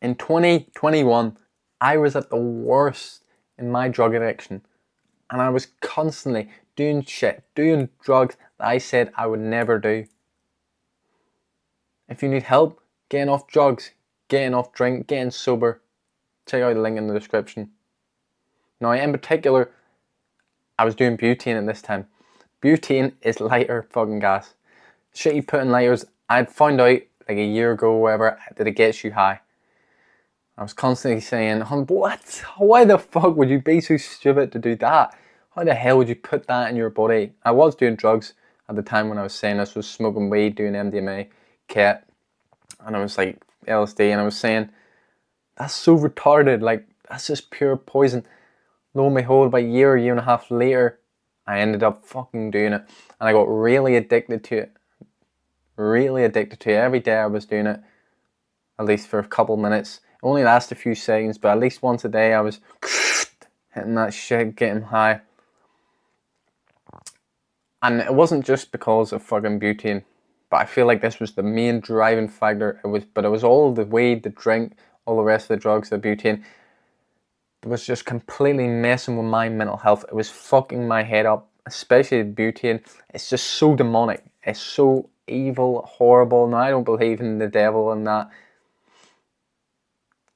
In 2021, I was at the worst in my drug addiction. And I was constantly doing shit, doing drugs that I said I would never do. If you need help getting off drugs, getting off drink, getting sober, check out the link in the description. Now, in particular, I was doing butane at this time. Butane is lighter fucking gas. Shit you put in lighters, I'd found out like a year ago or whatever that it gets you high. I was constantly saying, what? Why the fuck would you be so stupid to do that? How the hell would you put that in your body? I was doing drugs at the time when I was saying this, was smoking weed, doing MDMA, ket, and I was like LSD, and I was saying, that's so retarded, like, that's just pure poison. Lo and behold, about a year and a half later, I ended up fucking doing it, and I got really addicted to it. Really addicted to it. Every day I was doing it, at least for a couple minutes. It only lasted a few seconds, but at least once a day I was hitting that shit, getting high. And it wasn't just because of fucking butane, but I feel like this was the main driving factor. It was all the weed, the drink, all the rest of the drugs, the butane. It was just completely messing with my mental health. It was fucking my head up, especially the butane. It's just so demonic. It's so evil, horrible. Now, I don't believe in the devil and that.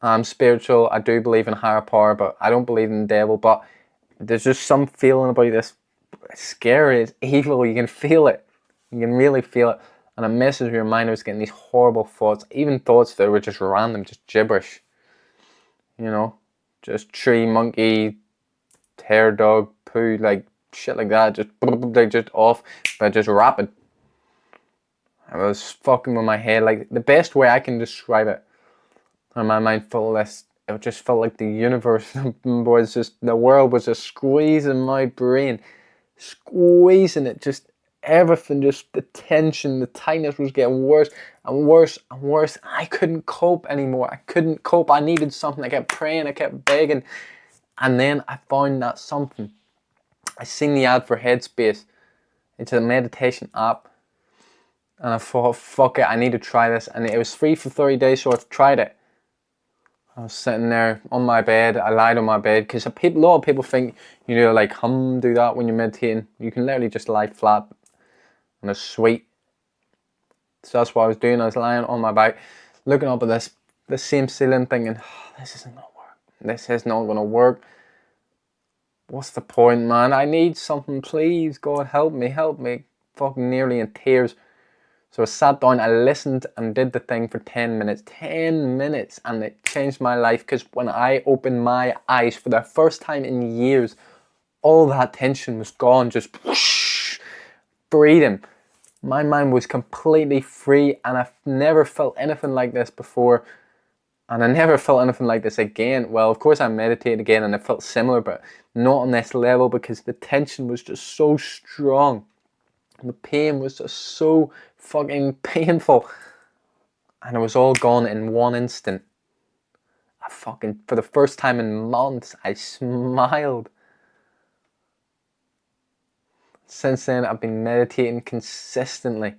I'm spiritual. I do believe in higher power, but I don't believe in the devil. But there's just some feeling about this. It's scary. It's evil. You can feel it. You can really feel it. And it messes with your mind. I was getting these horrible thoughts. Even thoughts that were just random, just gibberish. You know? Just tree, monkey, hair, dog, poo, like shit like that. Just off. But just rapid. I was fucking with my head. Like, the best way I can describe it. And my mind full of this, it just felt like the universe was just, the world was just squeezing my brain, squeezing it, just everything, just the tension, the tightness was getting worse and worse and worse. I couldn't cope anymore. I couldn't cope. I needed something. I kept praying, I kept begging. And then I found that something. I seen the ad for Headspace. It's a meditation app. And I thought, fuck it, I need to try this. And it was free for 30 days, so I've tried it. I was sitting there on my bed. I lied on my bed because a lot of people think you know, like do that when you're meditating. You can literally just lie flat and it's sweet. So that's what I was doing. I was lying on my back, looking up at the same ceiling, thinking, this isn't gonna work. This is not gonna work. What's the point, man? I need something, please. God, help me, help me. Fucking nearly in tears. So I sat down, I listened and did the thing for 10 minutes. 10 minutes, and it changed my life, because when I opened my eyes for the first time in years, all that tension was gone, just whoosh, freedom. My mind was completely free, and I've never felt anything like this before. And I never felt anything like this again. Well, of course I meditated again and it felt similar, but not on this level, because the tension was just so strong. The pain was just so fucking painful, and it was all gone in one instant. For the first time in months, I smiled. Since then, I've been meditating consistently.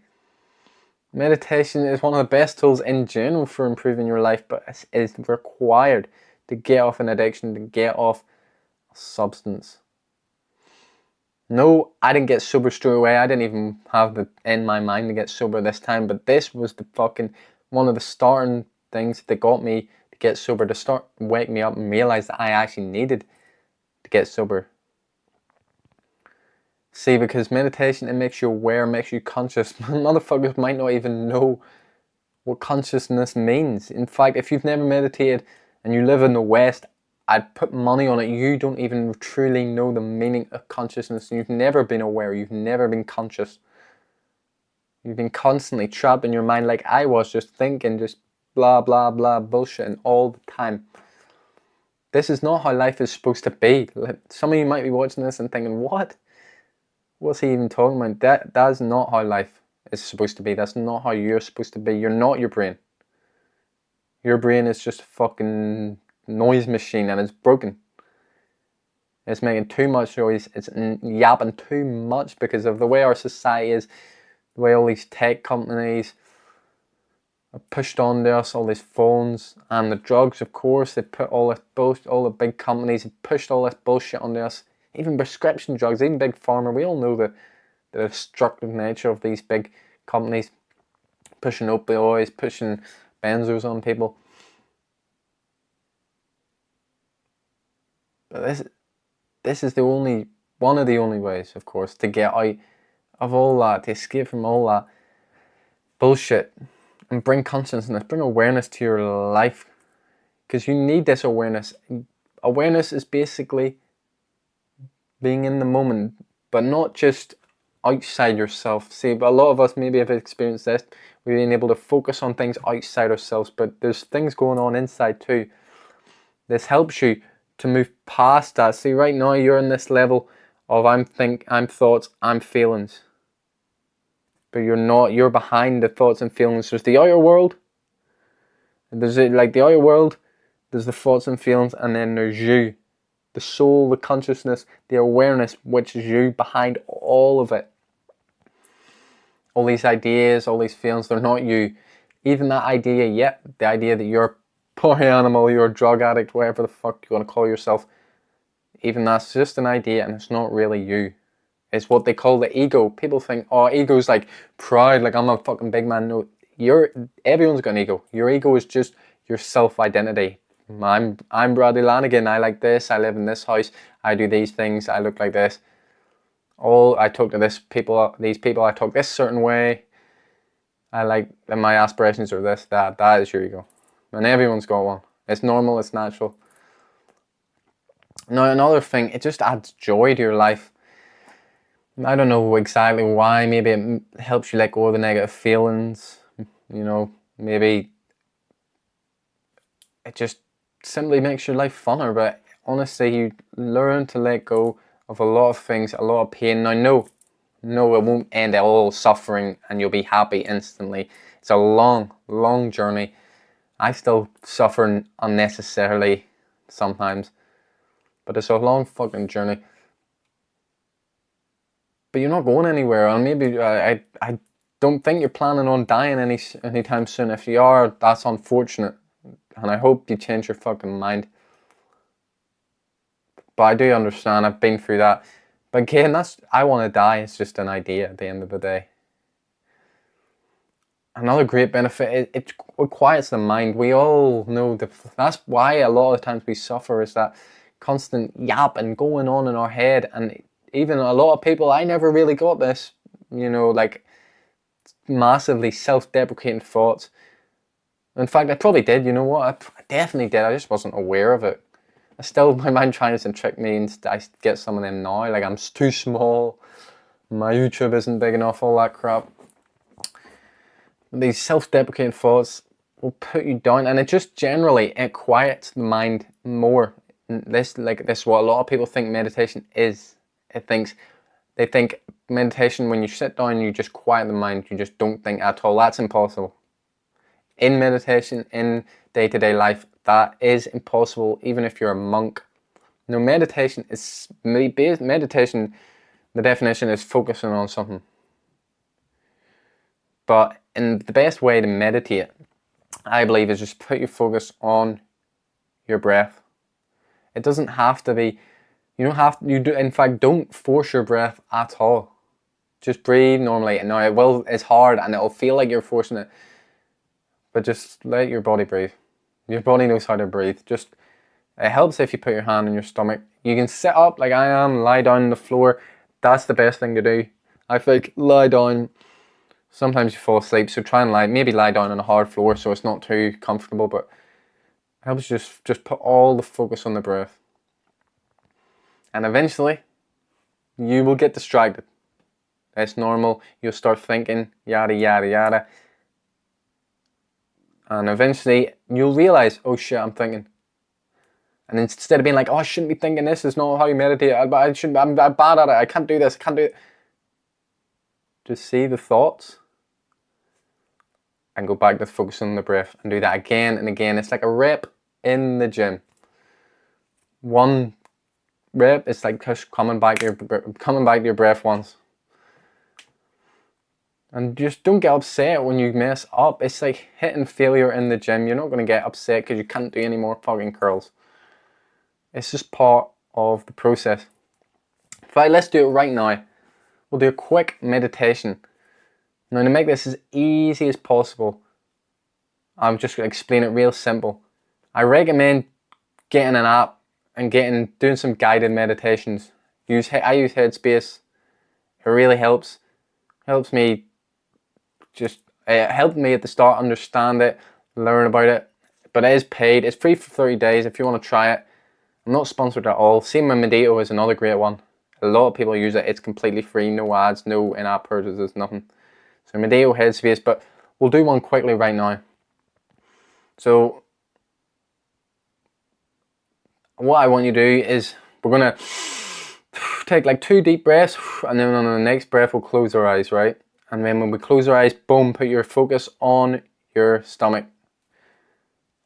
Meditation is one of the best tools in general for improving your life, but it is required to get off an addiction, to get off a substance. No, I didn't get sober straight away. I didn't even have it in my mind to get sober this time. But this was the fucking one of the starting things that got me to get sober, to start wake me up and realize that I actually needed to get sober. See, because meditation, it makes you aware, makes you conscious. Motherfuckers might not even know what consciousness means. In fact, if you've never meditated and you live in the West, I'd put money on it, you don't even truly know the meaning of consciousness. You've never been aware, you've never been conscious. You've been constantly trapped in your mind like I was, just thinking, just blah, blah, blah, bullshitting all the time. This is not how life is supposed to be. Some of you might be watching this and thinking, what? What's he even talking about? That's not how life is supposed to be. That's not how you're supposed to be. You're not your brain. Your brain is just a fucking noise machine, and it's broken. It's making too much noise. It's yapping too much because of the way our society is, the way all these tech companies, are pushed onto us, all these phones and the drugs, of course. They put all this bullshit, all the big companies have pushed all this bullshit onto us. Even prescription drugs, even Big Pharma. We all know the destructive nature of these big companies pushing opioids, pushing benzos on people. But this is one of the only ways, of course, to get out of all that, to escape from all that bullshit and bring consciousness, bring awareness to your life. Because you need this awareness. Awareness is basically being in the moment, but not just outside yourself. See, but a lot of us maybe have experienced this. We've been able to focus on things outside ourselves, but there's things going on inside too. This helps you to move past that. See, right now you're in this level of I'm thoughts, I'm feelings. But you're not, you're behind the thoughts and feelings. There's the outer world. There's like the outer world, there's the thoughts and feelings, and then there's you. The soul, the consciousness, the awareness, which is you behind all of it. All these ideas, all these feelings, they're not you. Even that idea, the idea that you're a poor animal, you're a drug addict, whatever the fuck you want to call yourself, even that's just an idea and it's not really you. It's what they call the ego. People think, oh, ego's like pride, like I'm a fucking big man. No, everyone's got an ego. Your ego is just your self-identity. I'm Bradley Lanigan. I like this. I live in this house. I do these things. I look like this. I talk to these people. I talk this certain way. And my aspirations are this, that. That is your ego, and everyone's got one. It's normal. It's natural. Now another thing, it just adds joy to your life. I don't know exactly why. Maybe it helps you let go of the negative feelings. Maybe it just simply makes your life funner. But honestly, you learn to let go of a lot of things, a lot of pain. Now, no, it won't end all suffering and you'll be happy instantly. It's a long, long journey. I still suffer unnecessarily sometimes, but it's a long fucking journey. But you're not going anywhere, and maybe I don't think you're planning on dying anytime soon. If you are, that's unfortunate, and I hope you change your fucking mind. But I do understand, I've been through that. But again, I want to die, it's just an idea at the end of the day. Another great benefit, it quiets the mind. We all know that's why a lot of the times we suffer, is that constant yapping going on in our head. And even a lot of people, I never really got this, like massively self-deprecating thoughts. In fact, I probably did, you know what? I definitely did, I just wasn't aware of it. My mind tries to trick me, and I get some of them now, like I'm too small, my YouTube isn't big enough, all that crap. These self-deprecating thoughts will put you down, and it quiets the mind more. This what a lot of people think meditation is. They think meditation, when you sit down, you just quiet the mind, you just don't think at all. That's impossible. In meditation, in day-to-day life, that is impossible, even if you're a monk. No, meditation, the definition is focusing on something. But the best way to meditate, I believe, is just put your focus on your breath. It doesn't have to be, in fact, don't force your breath at all. Just breathe normally. Now, it's hard and it'll feel like you're forcing it, but just let your body breathe. Your body knows how to breathe. It helps if you put your hand on your stomach. You can sit up like I am, lie down on the floor. That's the best thing to do. I think lie down. Sometimes you fall asleep, so try and maybe lie down on a hard floor so it's not too comfortable, but it helps just put all the focus on the breath. And eventually, you will get distracted. It's normal. You'll start thinking, yada, yada, yada. And eventually, you'll realize, oh shit, I'm thinking. And instead of being like, oh, I shouldn't be thinking this, is not how you meditate, I'm bad at it, I can't do this, I can't do it. Just see the thoughts and go back to focusing on the breath and do that again and again. It's like a rep in the gym. One rep is like just coming back to your breath once. And just don't get upset when you mess up. It's like hitting failure in the gym. You're not going to get upset because you can't do any more fucking curls. It's just part of the process. Right, let's do it right now. We'll do a quick meditation. Now, to make this as easy as possible, I'm just going to explain it real simple. I recommend getting an app and doing some guided meditations. I use Headspace. It really helps. Helps me it helped me at the start understand it, learn about it. But it is paid. It's free for 30 days if you want to try it. I'm not sponsored at all. Same with Medito is another great one. A lot of people use it. It's completely free, no ads, no in-app purchases, nothing. So Medito, Headspace, but we'll do one quickly right now. So what I want you to do is we're gonna take like 2 deep breaths, and then on the next breath we'll close our eyes, right? And then when we close our eyes, boom, put your focus on your stomach,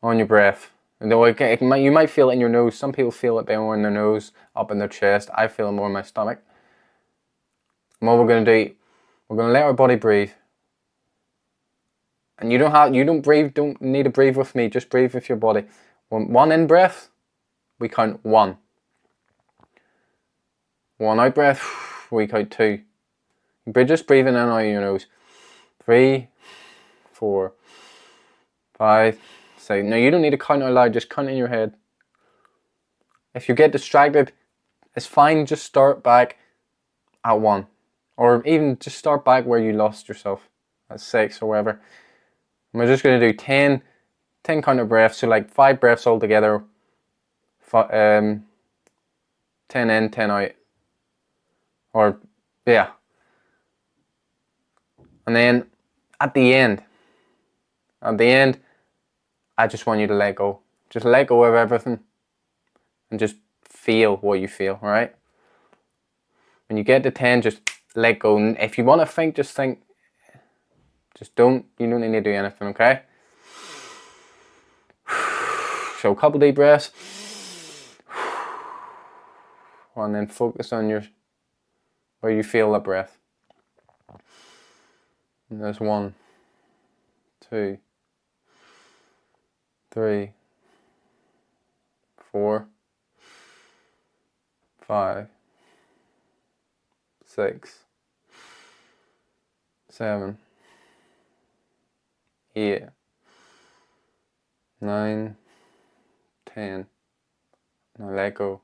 on your breath. And you might feel it in your nose. Some people feel it more in their nose, up in their chest. I feel it more in my stomach. And what we're going to do, we're going to let our body breathe. And you don't need to breathe with me. Just breathe with your body. One in breath, we count 1. 1 out breath, we count 2. Just breathing in and out of your nose. 3, 4, 5, 6. Now you don't need to count out loud, just count in your head. If you get distracted, it's fine, just start back at 1. Or even just start back where you lost yourself, at 6 or whatever. And we're just going to do 10 count of breaths, so like 5 breaths all together. 10 in, 10 out. Or, yeah. And then at the end, I just want you to let go. Just let go of everything and just feel what you feel, alright? When you get to 10, just let go. And if you want to think, just think. You don't need to do anything, okay? So a couple deep breaths. And then focus on where you feel the breath. And there's 1, 2, 3, 4, 5, 6, 7, 8, 9, 10. Now let go.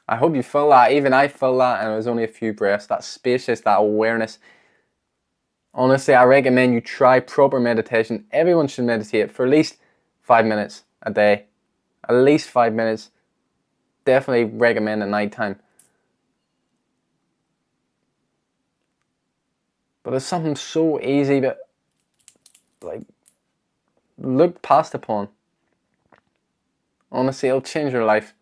I hope you feel that. Even I felt that, and it was only a few breaths. That spacious, that awareness. Honestly, I recommend you try proper meditation. Everyone should meditate for at least 5 minutes a day. At least 5 minutes. Definitely recommend at night time. But it's something so easy to look past upon. Honestly, it'll change your life.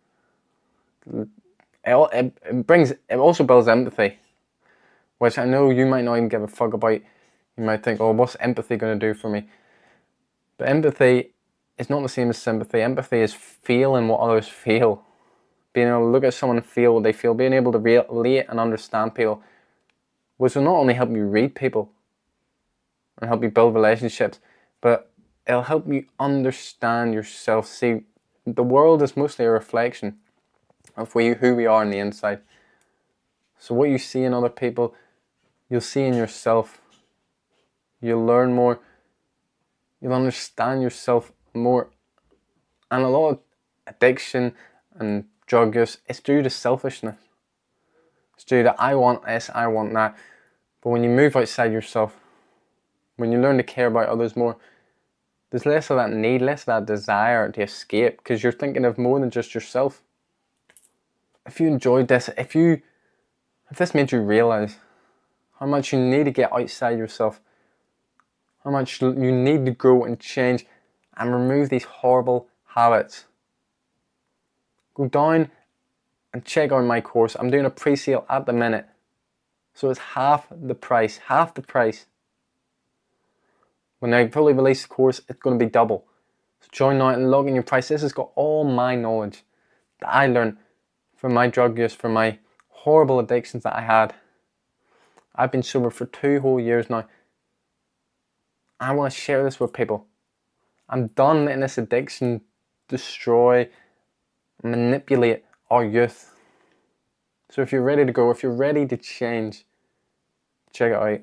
It also builds empathy, which I know you might not even give a fuck about. You might think, oh, what's empathy going to do for me? But empathy is not the same as sympathy. Empathy is feeling what others feel. Being able to look at someone and feel what they feel. Being able to relate and understand people. Which will not only help you read people and help you build relationships, but it'll help you understand yourself. See, the world is mostly a reflection of who we are on the inside. So what you see in other people, you'll see in yourself. You'll learn more. You'll understand yourself more. And a lot of addiction and drug use, it's due to selfishness. It's due to I want this, I want that. But when you move outside yourself, when you learn to care about others more, there's less of that need, less of that desire to escape, because you're thinking of more than just yourself. If you enjoyed this, if this made you realize how much you need to get outside yourself, how much you need to grow and change and remove these horrible habits, go down and check out my course. I'm doing a pre-sale at the minute, so it's half the price. When I fully release the course, it's going to be double. So join now and log in your price. This has got all my knowledge that I learned from my drug use, from my horrible addictions that I had. I've been sober for 2 whole years now. I want to share this with people. I'm done letting this addiction destroy, manipulate our youth. So if you're ready to go, if you're ready to change, check it out.